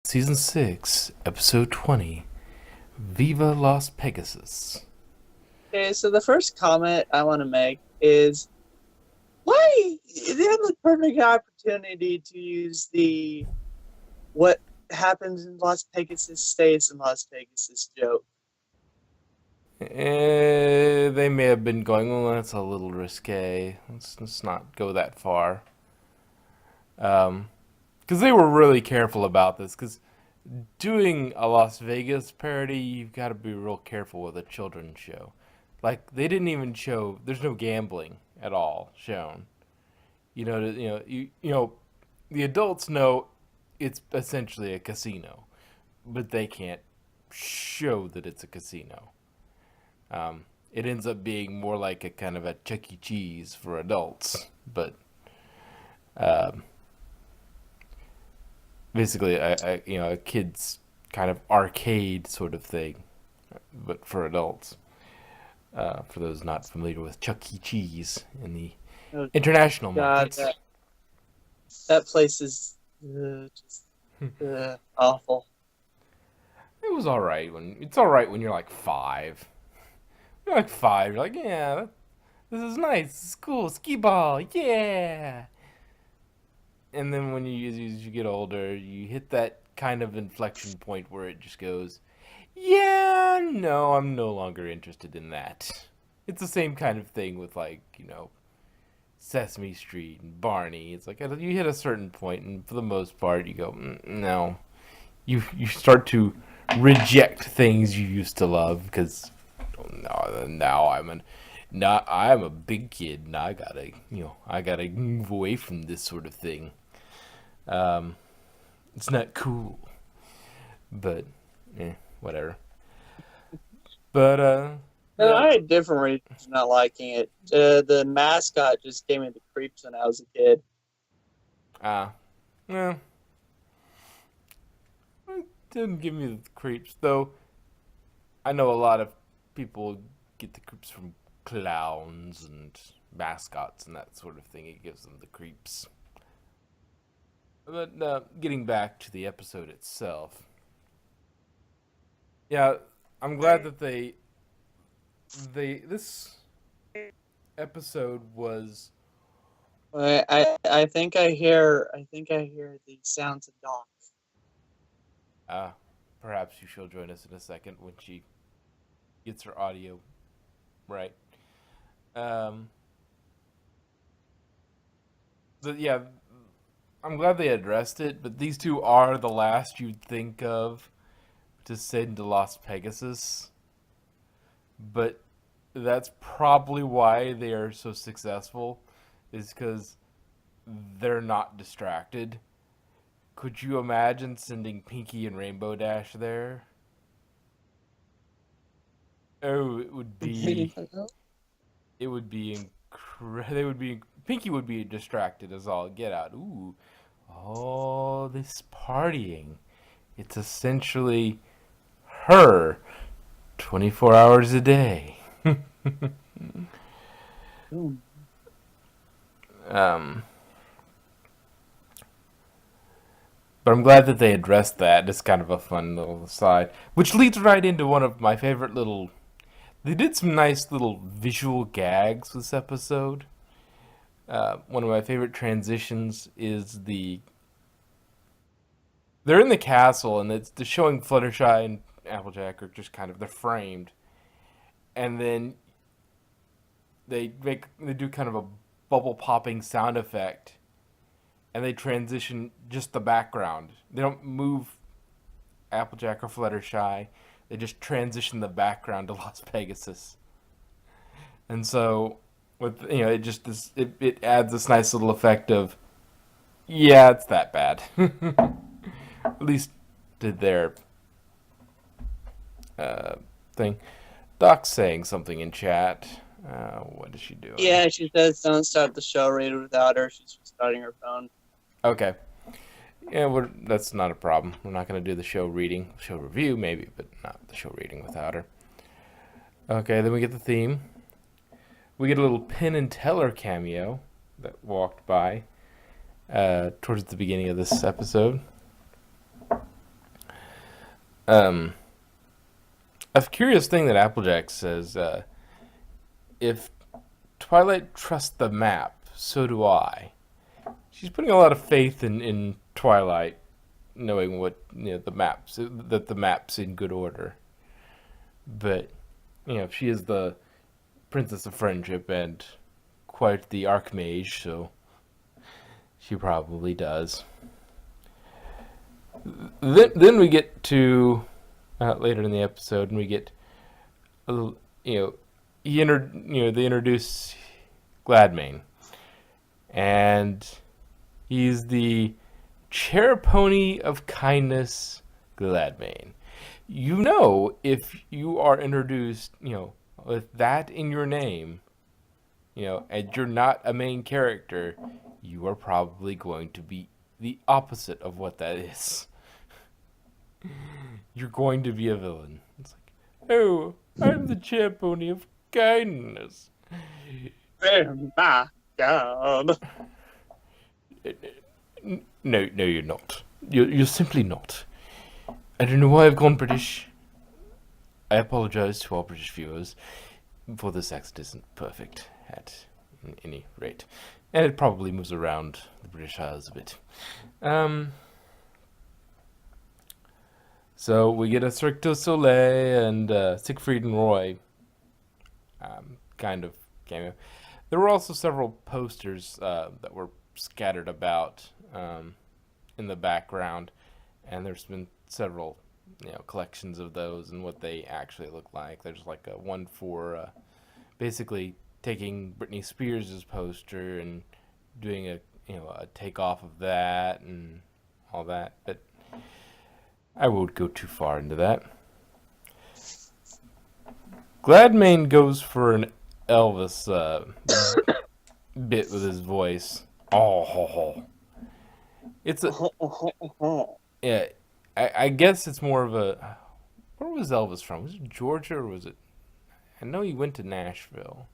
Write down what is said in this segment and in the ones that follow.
Season 6, Episode 20, Viva Las Pegasus. Okay, so the first comment I want to make is why they have the perfect opportunity to use the what happens in Las Pegasus stays in Las Pegasus joke. They may have been going, well, that's a little risque. Let's not go that far. Because they were really careful about this. Because doing a Las Vegas parody, you've got to be real careful with a children's show. Like, they didn't even show, there's no gambling at all shown. The adults know it's essentially a casino, but they can't show that it's a casino. It ends up being more like a kind of a Chuck E. Cheese for adults, but um, basically a kid's kind of arcade sort of thing, but for adults. For those not familiar with Chuck E. Cheese in the Oh international God, markets. that place is just awful. It was all right when it's all right when you're like 5. You're like 5. You're like, yeah, this is nice. This is cool. Skee ball, yeah. And then as you get older, you hit that kind of inflection point where it just goes, yeah, no, I'm no longer interested in that. It's the same kind of thing with Sesame Street and Barney. It's like you hit a certain point, and for the most part, you go, no. You start to reject things you used to love because now I'm a big kid and I gotta move away from this sort of thing. Um, it's not cool, but whatever. But And yeah, I had different reasons for not liking it. The mascot just gave me the creeps when I was a kid. ah, well, it didn't give me the creeps though. I know a lot of people get the creeps from clowns and mascots and that sort of thing. It gives them the creeps. But getting back to the episode itself, yeah, I'm glad that they this episode was I think I hear the sounds of dogs. uh perhaps you shall join us in a second when she gets her audio right. Um, yeah, I'm glad they addressed it, but these two are the last you'd think of to send to Las Pegasus. But that's probably why they are so successful, is because they're not distracted. Could you imagine sending Pinky and Rainbow Dash there? Oh, it would be They would be. Pinky would be distracted as all get out. Ooh, all this partying. It's essentially her 24 hours a day. um, but I'm glad that they addressed that. It's kind of a fun little aside, which leads right into one of my favorite little. They did some nice little visual gags this episode. One of my favorite transitions is they're in the castle and it's showing Fluttershy and Applejack are just kind of they're framed, and then they do kind of a bubble popping sound effect, and they transition just the background. They don't move Applejack or Fluttershy. They just transition the background to Las Pegasus, and so with it just it adds this nice little effect of yeah, it's that bad. At least did their uh, thing. Doc's saying something in chat. What is she doing? Yeah, she says don't start the show reader without her. She's restarting her phone. Okay. Yeah, that's not a problem. We're not going to do the show review maybe, but not the show reading without her. Okay, then we get the theme. We get a little Penn and Teller cameo that walked by towards the beginning of this episode. Um, a curious thing that Applejack says: if Twilight trusts the map, so do I. She's putting a lot of faith in Twilight, knowing what the maps that the map's in good order. But she is the Princess of Friendship and quite the Archmage, so she probably does. Then we get to later in the episode, and we get a little, they introduce Gladmane, and he's the chair pony of kindness, Gladmane. If you are introduced, with that in your name, and you're not a main character, you are probably going to be the opposite of what that is. You're going to be a villain. It's like, oh, I'm the chair pony of kindness. Oh my god. No, you're not. You're simply not. I don't know why I've gone British. I apologize to all British viewers, for this accent isn't perfect at any rate. And it probably moves around the British Isles a bit. So we get a Cirque du Soleil and Siegfried and Roy kind of cameo. There were also several posters that were scattered about in the background, and there's been several collections of those and what they actually look like. There's like a one for basically taking Britney Spears' poster and doing a takeoff of that and all that, but I won't go too far into that. Gladmane goes for an Elvis bit with his voice. Oh, it's a yeah. I guess it's more of a. Where was Elvis from? Was it Georgia or was it? I know he went to Nashville.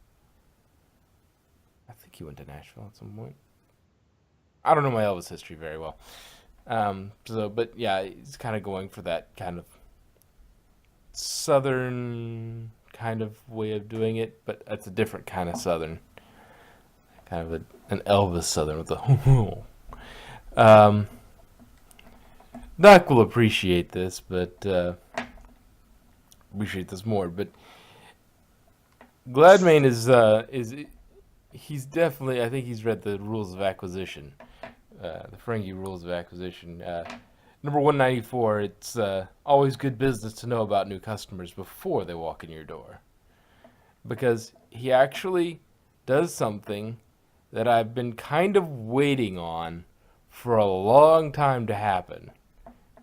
I think he went to Nashville at some point. I don't know my Elvis history very well. But yeah, he's kind of going for that kind of southern kind of way of doing it, but it's a different kind of southern. Kind of an Elvis southern with a. Doc will appreciate this, but appreciate this more. But Gladmane is he's definitely, I think he's read the rules of acquisition, the Ferengi rules of acquisition. Number 194. It's always good business to know about new customers before they walk in your door, because he actually does something that I've been kind of waiting on for a long time to happen.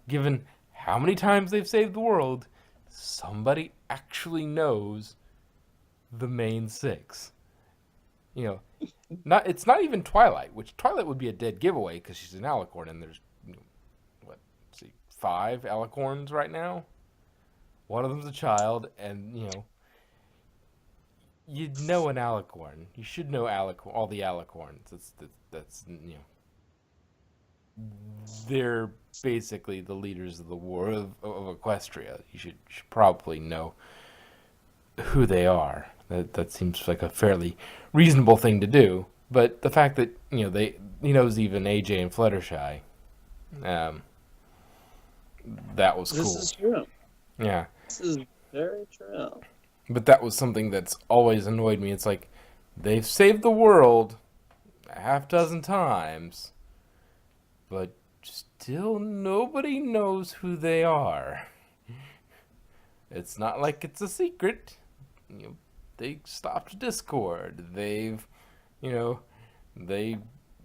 Given how many times they've saved the world, somebody actually knows the main six. It's not even Twilight, which Twilight would be a dead giveaway because she's an alicorn, and there's 5 alicorns right now. One of them's a child, and you'd know an alicorn. You should know all the alicorns. That's they're basically the leaders of the war of Equestria. You should probably know who they are. That seems like a fairly reasonable thing to do. But the fact that he knows even AJ and Fluttershy, that was cool. This is true. Yeah, This is very true. but that was something that's always annoyed me. It's like they've saved the world a half dozen times, but still nobody knows who they are. It's not like it's a secret. They stopped Discord. They brought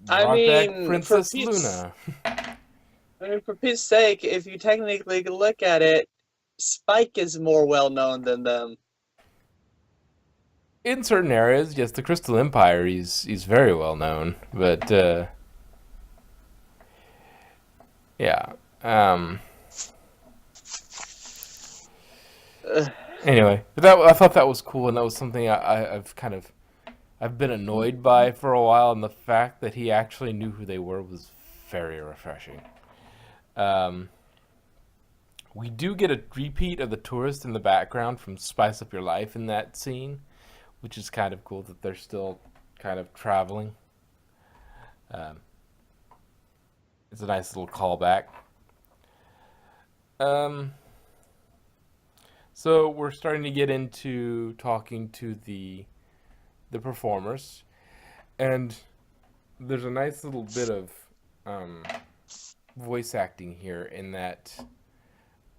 back Princess Luna. For Pete's sake, if you technically look at it, Spike is more well known than them. In certain areas, yes, the Crystal Empire, he's very well known, but yeah. Anyway, but I thought that was cool, and that was something I've been annoyed by for a while, and the fact that he actually knew who they were was very refreshing. We do get a repeat of the tourist in the background from Spice Up Your Life in that scene, which is kind of cool that they're still kind of traveling. Um, it's a nice little callback. Um, so we're starting to get into talking to the performers, and there's a nice little bit of um, voice acting here in that,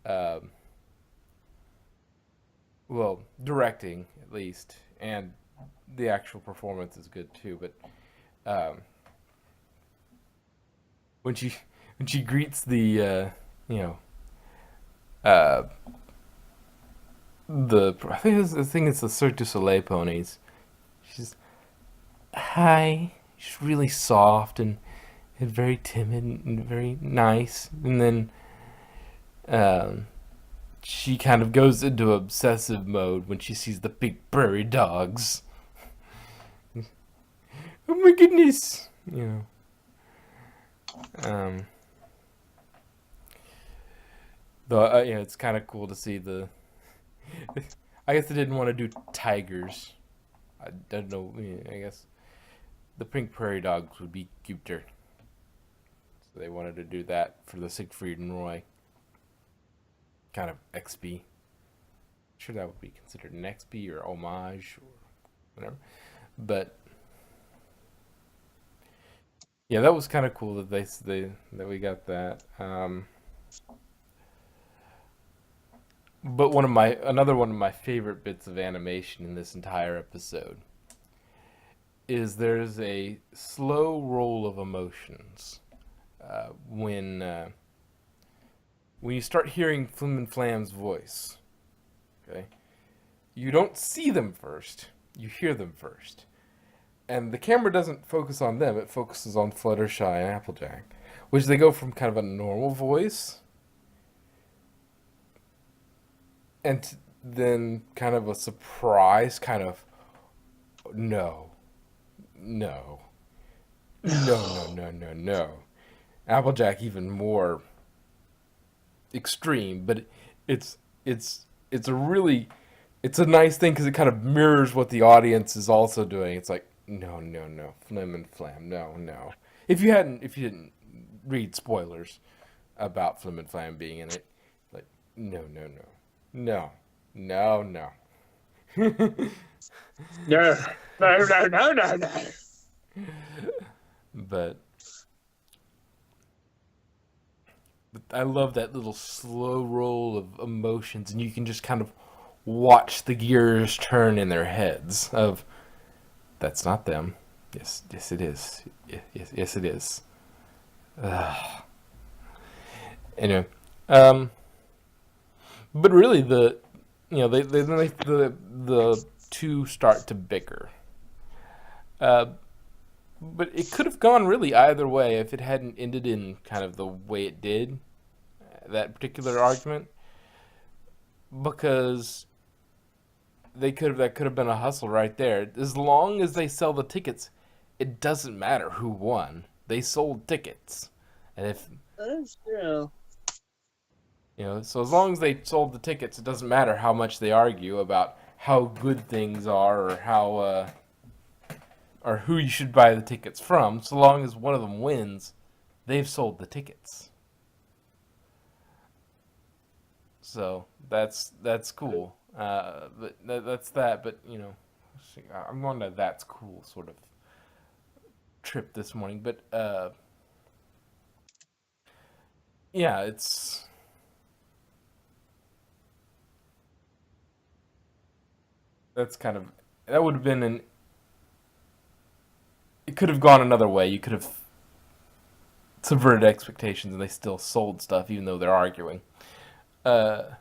um, well, directing at least, and the actual performance is good too. But um, when she when she greets you know uh, I think it's the Cirque du Soleil ponies. She's hi. She's really soft and very timid and very nice, and then um, she kind of goes into obsessive mode when she sees the big prairie dogs. Oh my goodness, Um, though, it's kind of cool to see the. I guess they didn't want to do tigers. I don't know. I guess the pink prairie dogs would be cuter, so they wanted to do that for the Siegfried and Roy kind of XP. Sure, that would be considered an XP or homage or whatever. But yeah, that was kind of cool that they that we got that. But another one of my favorite bits of animation in this entire episode is there's a slow roll of emotions uh, when uh, when you start hearing Flim and Flam's voice. Okay, you don't see them first; you hear them first, and the camera doesn't focus on them; it focuses on Fluttershy and Applejack, which they go from kind of a normal voice and then kind of a surprise kind of no, no, no. Applejack even more extreme, but it's it's a really it's a nice thing because it kind of mirrors what the audience is also doing. It's like no, Flim and Flam, no. If you didn't read spoilers about Flim and Flam being in it, like no, no. No, no. But I love that little slow roll of emotions, and you can just kind of watch the gears turn in their heads. Of that's not them. Yes, it is. Yes, it is. Ugh. Anyway, um, but really the two start to bicker. Uh, but it could have gone really either way if it hadn't ended in kind of the way it did, that particular argument, because that could have been a hustle right there. As long as they sell the tickets, it doesn't matter who won. They sold tickets, and if That's true. so as long as they sold the tickets, it doesn't matter how much they argue about how good things are or how or who you should buy the tickets from. So long as one of them wins, they've sold the tickets. So that's cool. But that's that. But I'm on a that's cool sort of trip this morning. But yeah, that's kind of that would have been an. It could have gone another way. You could have subverted expectations, and they still sold stuff, even though they're arguing. Uh,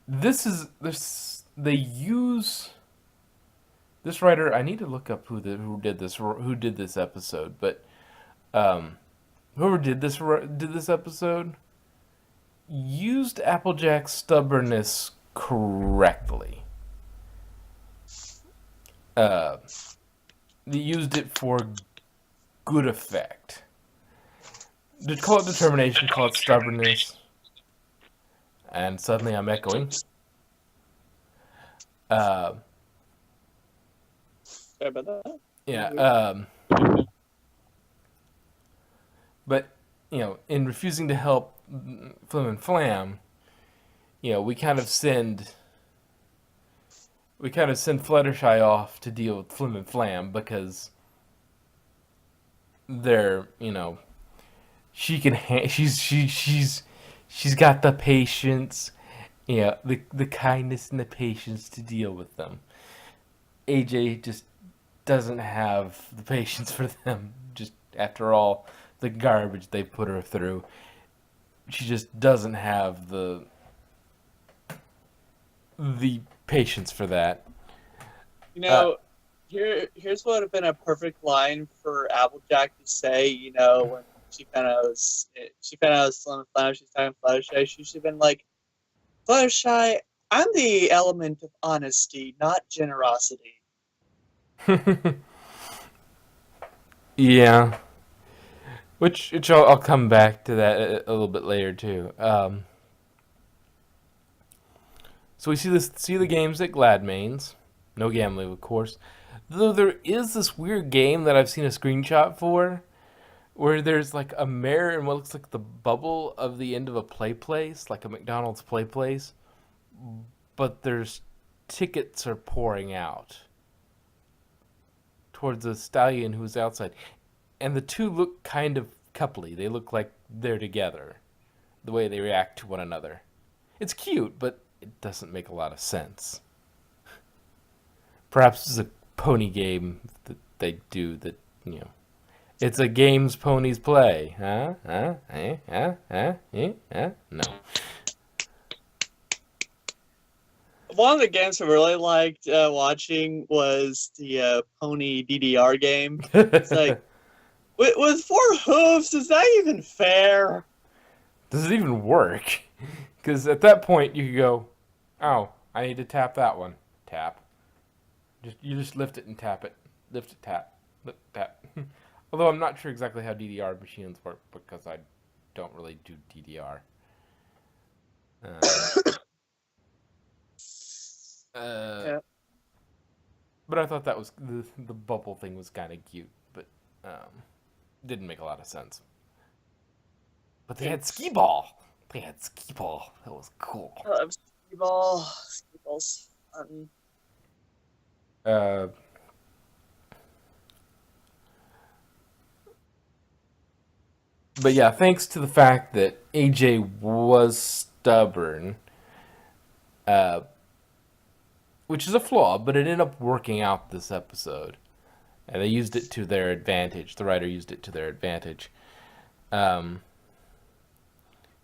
this they use this writer. I need to look up who did this episode, but um, whoever did this episode used Applejack's stubbornness correctly. Uh, they used it for good effect. Call it determination, call it stubbornness. And suddenly I'm echoing. Uh, Sorry about that. yeah. But, in refusing to help Flim and Flam, we kind of send Fluttershy off to deal with Flim and Flam because they're, she can she's got the patience, the kindness and the patience to deal with them. AJ just doesn't have the patience for them. Just after all the garbage they put her through, she just doesn't have the patience for that. Here's what would have been a perfect line for Applejack to say. When she kind of was Slim and Fluttershy, she's talking Fluttershy. She should have been like, Fluttershy, I'm the element of honesty, not generosity. Yeah. Which I'll come back to that a little bit later too. So we see the games at Gladmane's. No gambling, of course. Though there is this weird game that I've seen a screenshot for, where there's like a mirror and what looks like the bubble of the end of a play place, like a McDonald's play place, but there's tickets are pouring out towards a stallion who's outside, and the two look kind of coupley. They look like they're together, the way they react to one another. It's cute, but it doesn't make a lot of sense. Perhaps it's a pony game that they do that, it's a games ponies play. No. One of the games I really liked watching was the Pony DDR game. It's like, with 4 hooves, is that even fair? Does it even work? Because at that point you could go, oh, I need to tap that one. Tap. You just lift it and tap it. Lift it, tap. Lift, tap. Although I'm not sure exactly how DDR machines work because I don't really do DDR. Yeah. But I thought that was the bubble thing was kind of cute, but didn't make a lot of sense. But they had skee ball. That was cool. I love skee ball. Skee ball's fun. But yeah, thanks to the fact that AJ was stubborn, which is a flaw, but it ended up working out this episode. And they used it to their advantage. The writer used it to their advantage.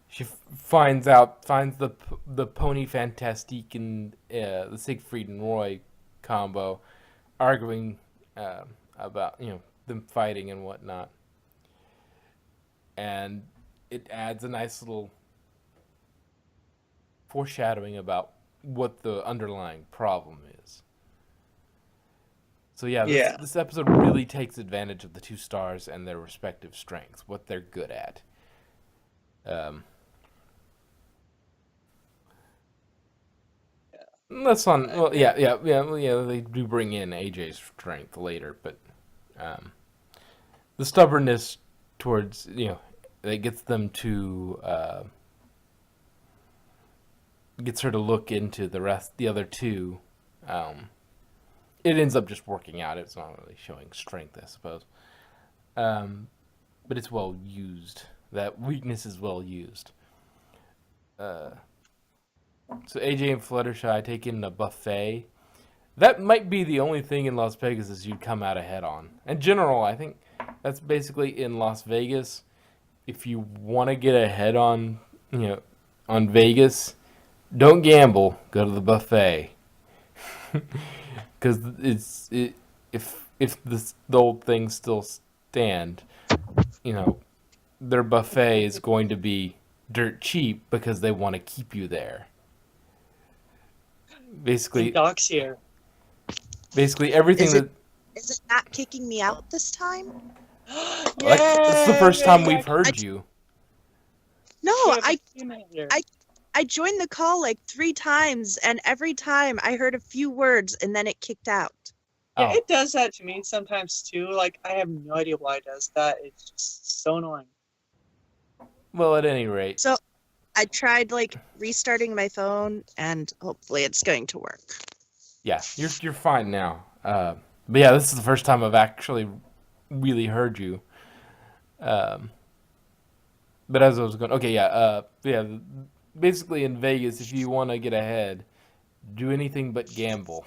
She finds the Pony Fantastique and the Siegfried and Roy combo arguing about them fighting and whatnot, and it adds a nice little foreshadowing about what the underlying problem is. So this episode really takes advantage of the 2 stars and their respective strengths, what they're good at. That's on. Well, they do bring in AJ's strength later, but the stubbornness towards that gets them to gets her to look into the other 2. It ends up just working out. It's not really showing strength, I suppose, but it's well used. That weakness is well used. So AJ and Fluttershy take in a buffet. That might be the only thing in Las Vegas you'd come out ahead on. In general, I think that's basically in Las Vegas. If you want to get ahead on Vegas, don't gamble. Go to the buffet. Because if the old things still stand, their buffet is going to be dirt cheap because they want to keep you there. Basically everything is it not kicking me out this time? This is the first time we've heard you. you have a teenager. I joined the call like 3 times, and every time I heard a few words, and then it kicked out. Yeah, Oh. it does that to me sometimes too. Like, I have no idea why it does that. It's just so annoying. Well, at any rate. So I tried like restarting my phone, and hopefully it's going to work. Yeah, you're fine now. But yeah, this is the first time I've actually really heard you. But as I was going, okay, yeah. Basically, in Vegas, if you want to get ahead, do anything but gamble,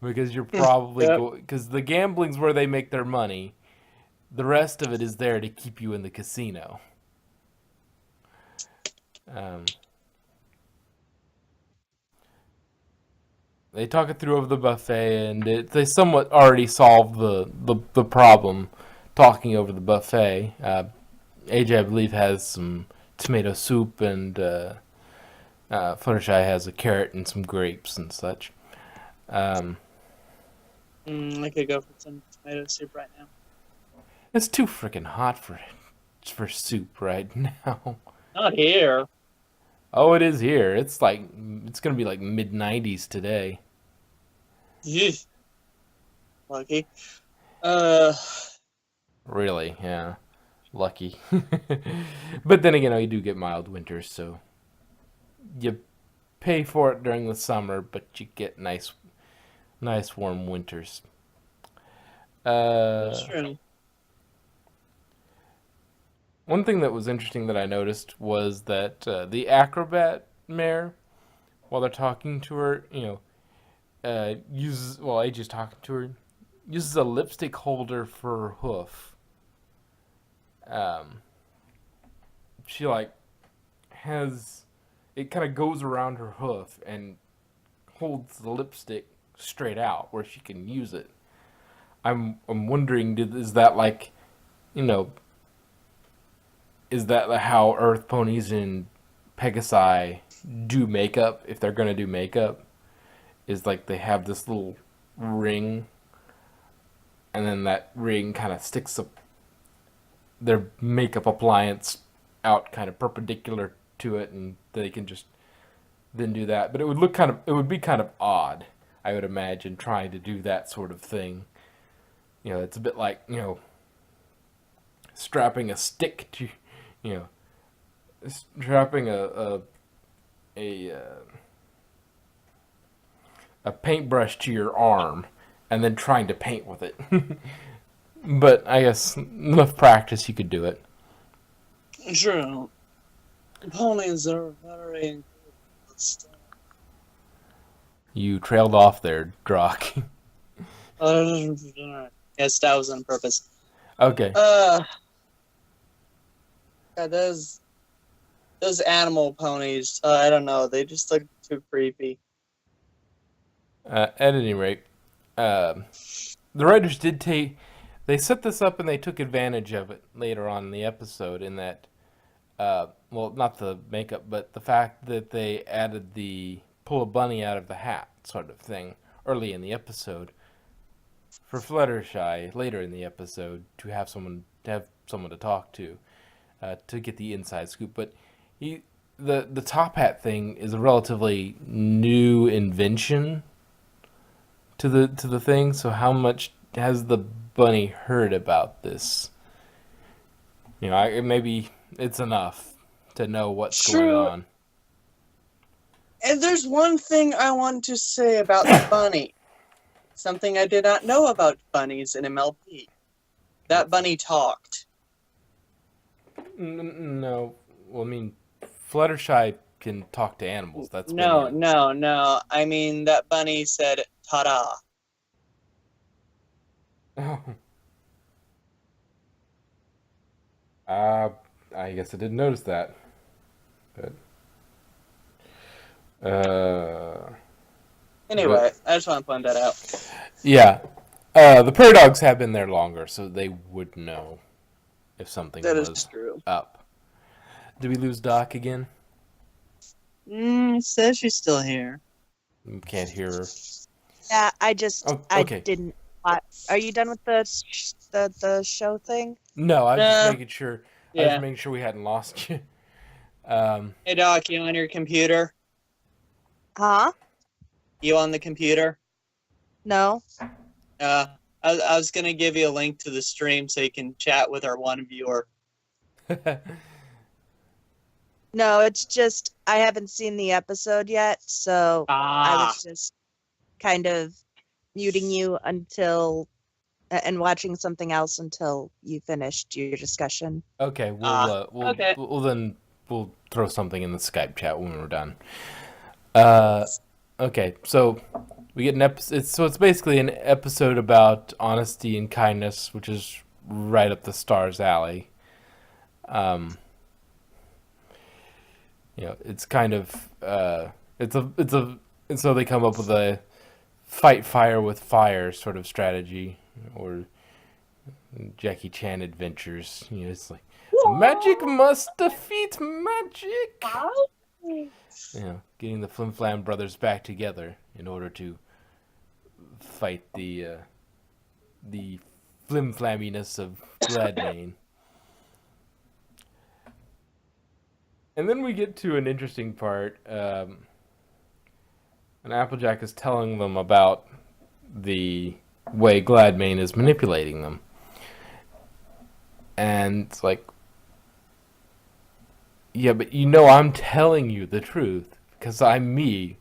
because you're probably because the gambling's where they make their money. The rest of it is there to keep you in the casino. They talk it through over the buffet, and they somewhat already solved the problem talking over the buffet. AJ, I believe, has some tomato soup, and Fluttershy has a carrot and some grapes and such. I could go for some tomato soup right now. It's too freaking hot for soup right now. Not here. Oh, it is here. It's gonna be like mid-90s today. Yeesh. Lucky. Really, yeah. Lucky. But then again, you do get mild winters, so you pay for it during the summer, but you get nice warm winters. That's true. One thing that was interesting that I noticed was that the acrobat mare, while they're talking to her, while AJ's talking to her, uses a lipstick holder for her hoof. She has it kind of goes around her hoof and holds the lipstick straight out where she can use it. I'm wondering, is that is that how Earth ponies and Pegasi do makeup? If they're gonna do makeup, is they have this little ring, and then that ring kind of sticks up their makeup appliance out kind of perpendicular to it, and they can just then do that. But it would be kind of odd, I would imagine, trying to do that sort of thing. It's a bit like, strapping a stick to, strapping a paintbrush to your arm and then trying to paint with it. But I guess enough practice, you could do it. True. Ponies are very incredible. You trailed off there, Drock. Yes, that was on purpose. Okay. Yeah, those animal ponies, I don't know, they just look too creepy. At any rate, the writers they set this up and they took advantage of it later on in the episode in that, not the makeup, but the fact that they added the pull a bunny out of the hat sort of thing early in the episode for Fluttershy later in the episode to have someone to talk to get the inside scoop. But the top hat thing is a relatively new invention to the thing. So how much has the bunny heard about this? Maybe it's enough to know what's going on. And there's one thing I want to say about the bunny. Something I did not know about bunnies in MLP. That bunny talked. No. Well, I mean, Fluttershy can talk to animals. That's No. I mean, that bunny said, ta-da. Oh. I guess I didn't notice that. But anyway, I just want to point that out. Yeah. The prairie dogs have been there longer, so they would know if something was true. Up. Did we lose Doc again? It says she's still here. Can't hear her. Yeah, I okay. didn't. Are you done with the show thing? No, I was just making sure. Yeah. I was making sure we hadn't lost you. Hey Doc, you on your computer? Huh? You on the computer? No. Uh, I was gonna give you a link to the stream so you can chat with our one viewer. No, it's just I haven't seen the episode yet, so I was just kind of muting you until and watching something else until you finished your discussion. Okay, okay. we'll throw something in the Skype chat when we're done. Okay, so we get an episode. It's basically an episode about honesty and kindness, which is right up the stars alley. It's kind of and so they come up with a fight fire with fire sort of strategy, or Jackie Chan adventures. It's like magic must defeat magic. Getting the Flim Flam brothers back together in order to fight the flim flamminess of Gladmane. And then we get to an interesting part. And Applejack is telling them about the way Gladmane is manipulating them. And it's like, yeah, but I'm telling you the truth because I'm me.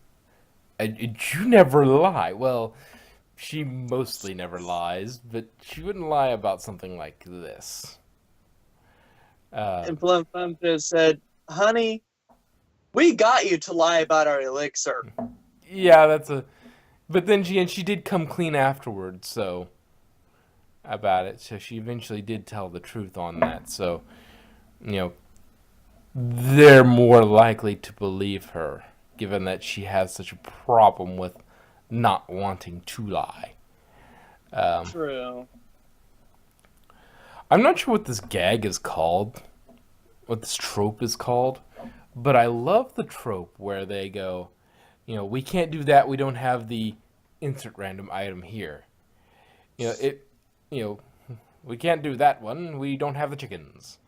And you never lie. Well, she mostly never lies, but she wouldn't lie about something like this. And Flim Flam just said, "Honey, we got you to lie about our elixir." Yeah, but then she did come clean afterwards, so about it. So she eventually did tell the truth on that. So, they're more likely to believe her, given that she has such a problem with not wanting to lie. True. I'm not sure what this gag is called, what this trope is called, but I love the trope where they go, we can't do that. We don't have the insert random item here. We can't do that one. We don't have the chickens.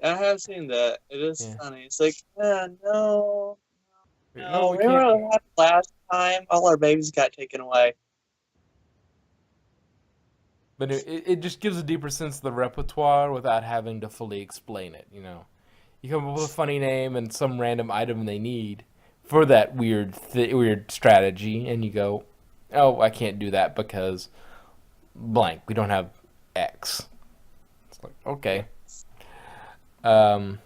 I have seen that. It is funny. It's like, no. No, we Remember can't. what happened last time? All our babies got taken away. But it just gives a deeper sense of the repertoire without having to fully explain it. You come up with a funny name and some random item they need for that weird strategy, and you go, "Oh, I can't do that because blank. We don't have X." It's like, okay. And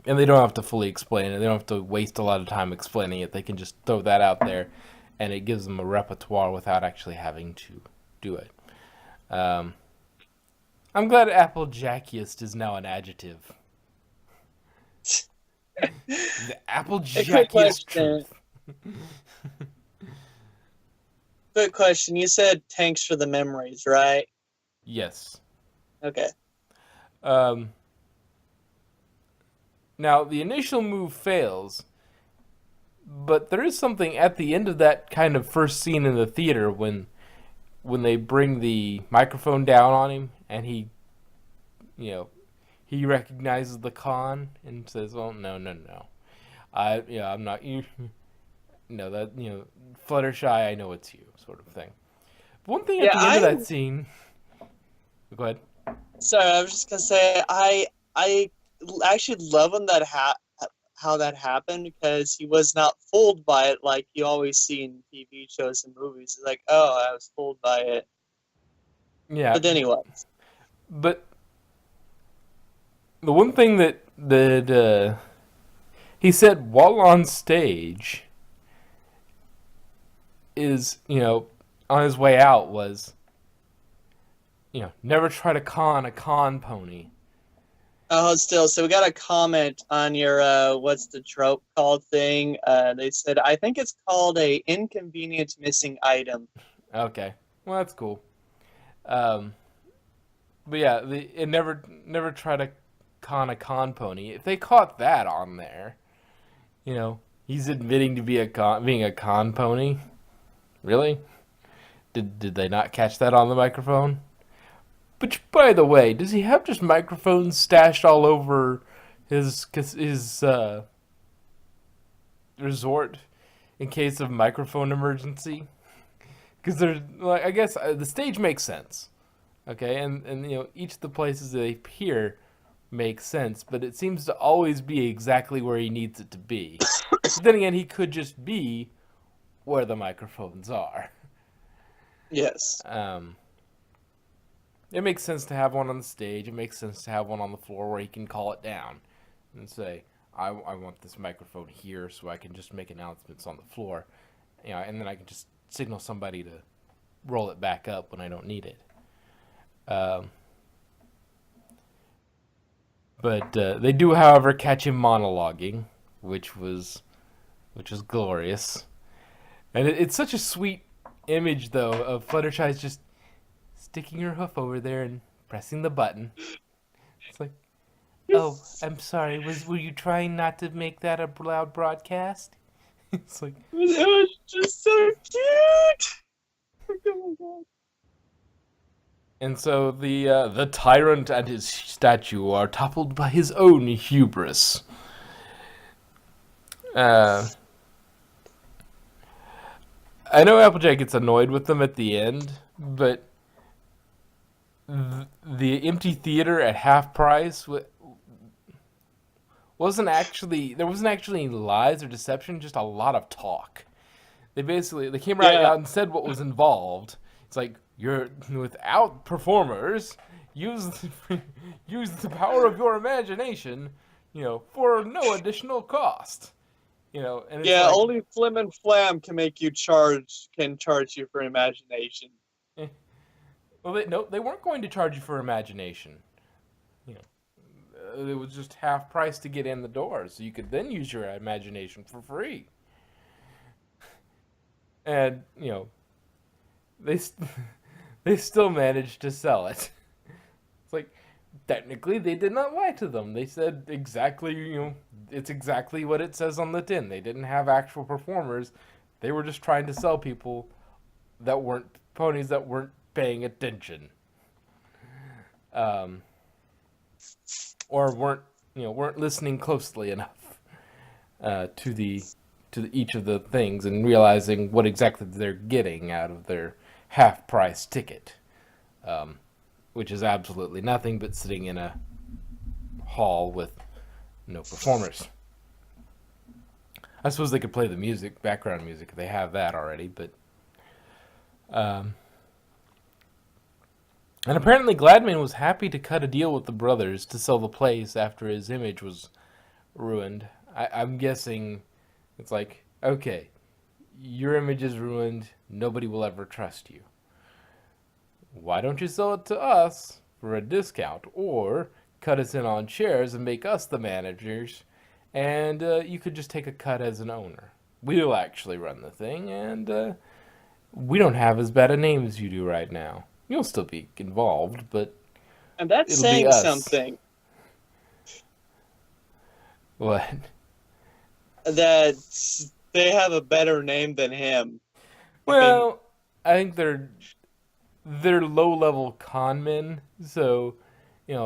they don't have to fully explain it. They don't have to waste a lot of time explaining it. They can just throw that out there, and it gives them a repertoire without actually having to do it. I'm glad Applejackiest is now an adjective. The Applejackiest truth. Quick question. You said thanks for the memories, right? Yes. Okay. Now, the initial move fails, but there is something at the end of that kind of first scene in the theater when they bring the microphone down on him and he recognizes the con and says, "Oh, no. I'm not you. No, that, Fluttershy, I know it's you," sort of thing. But one thing at the end of that scene... Go ahead. Sorry, I was just gonna say I actually love when how that happened, because he was not fooled by it like you always see in TV shows and movies. It's like, oh, I was fooled by it. Yeah. But then he was. But the one thing that he said while on stage is, on his way out was, never try to con a con pony. Oh, still, so we got a comment on your what's the trope called thing. They said, I think it's called a inconvenient missing item. Okay, well, that's cool. But yeah, it never try to con a con pony. If they caught that on there, he's admitting to being a con pony. Really? Did they not catch that on the microphone? Which, by the way, does he have just microphones stashed all over his resort in case of microphone emergency. Because there's like I guess the stage makes sense, okay, and each of the places they appear makes sense, but it seems to always be exactly where he needs it to be. But then again, he could just be where the microphones are. Yes. It makes sense to have one on the stage. It makes sense to have one on the floor where he can call it down and say, I want this microphone here so I can just make announcements on the floor. And then I can just signal somebody to roll it back up when I don't need it. But they do, however, catch him monologuing, which was glorious. And it's such a sweet image, though, of Fluttershy's just sticking her hoof over there and pressing the button. It's like, oh, I'm sorry. Were you trying not to make that a loud broadcast? It's like, it was just so cute. Oh my god. And so the tyrant and his statue are toppled by his own hubris. I know Applejack gets annoyed with them at the end, but the empty theater at half price wasn't actually any lies or deception, just a lot of talk. They came right out and said what was involved. It's like, you're without performers, use the power of your imagination, for no additional cost. And it's like, only Flim and Flam can charge you for imagination. Well, they weren't going to charge you for imagination. It was just half price to get in the door, so you could then use your imagination for free. And they still managed to sell it. It's like, technically they did not lie to them. They said exactly, it's exactly what it says on the tin. They didn't have actual performers. They were just trying to sell people that weren't ponies that weren't paying attention. Or weren't listening closely enough to each of the things and realizing what exactly they're getting out of their half-price ticket, which is absolutely nothing but sitting in a hall with no performers. I suppose they could play the music, background music. They have that already, but and apparently Gladman was happy to cut a deal with the brothers to sell the place after his image was ruined. I'm guessing it's like, okay, your image is ruined. Nobody will ever trust you. Why don't you sell it to us for a discount, or cut us in on shares and make us the managers, and you could just take a cut as an owner. We'll actually run the thing, and we don't have as bad a name as you do right now. You'll still be involved, but and that's it'll saying be us. Something. What? That they have a better name than him. Well, I think they're low-level con men, so they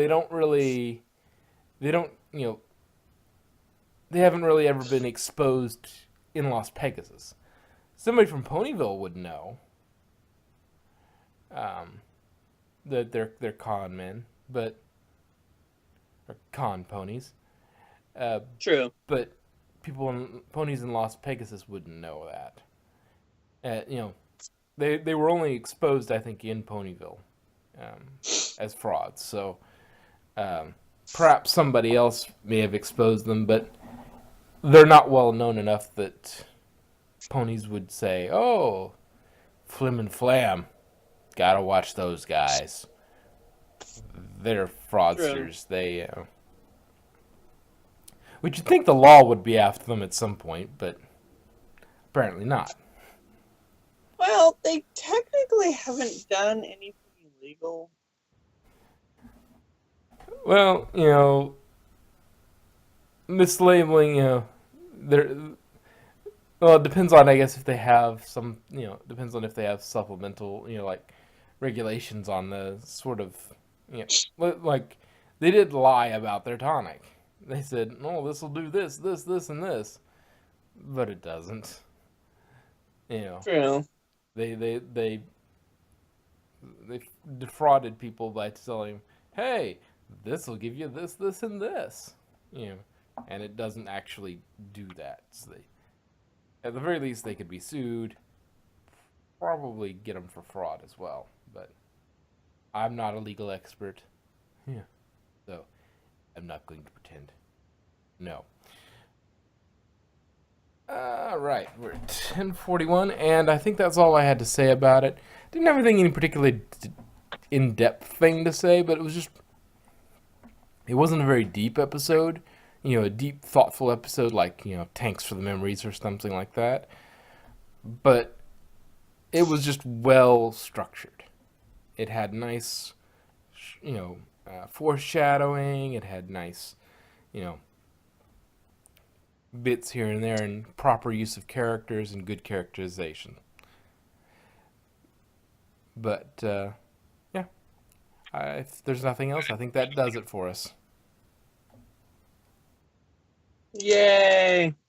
haven't really ever been exposed in Las Pegasus. Somebody from Ponyville would know that they're con men, or con ponies. True. But ponies in Las Pegasus wouldn't know that. They were only exposed, I think, in Ponyville as frauds. So perhaps somebody else may have exposed them, but they're not well known enough that ponies would say, "Oh, Flim and Flam, gotta watch those guys. They're fraudsters." True. They, which you'd think the law would be after them at some point, but apparently not. Well, they technically haven't done anything illegal. Well, mislabeling, well, it depends on, I guess, if they have some, depends on if they have supplemental, like regulations on the sort of, like They did lie about their tonic. They said, "Oh, this will do this, this, this, and this," but it doesn't. You know, True. they defrauded people by telling, "Hey, this will give you this, this, and this," you know, and it doesn't actually do that. So at the very least, they could be sued. Probably get them for fraud as well, but I'm not a legal expert. Yeah. So I'm not going to pretend. No. Right, we're at 10:41, and I think that's all I had to say about it. Didn't have anything in particularly in-depth thing to say, but it wasn't a very deep episode. You know, a deep, thoughtful episode like, you know, Tanks for the Memories or something like that. But it was just well structured. It had nice, you know, foreshadowing. It had nice, you know, bits here and there, and proper use of characters and good characterization. But yeah, if there's nothing else, I think that does it for us. Yay!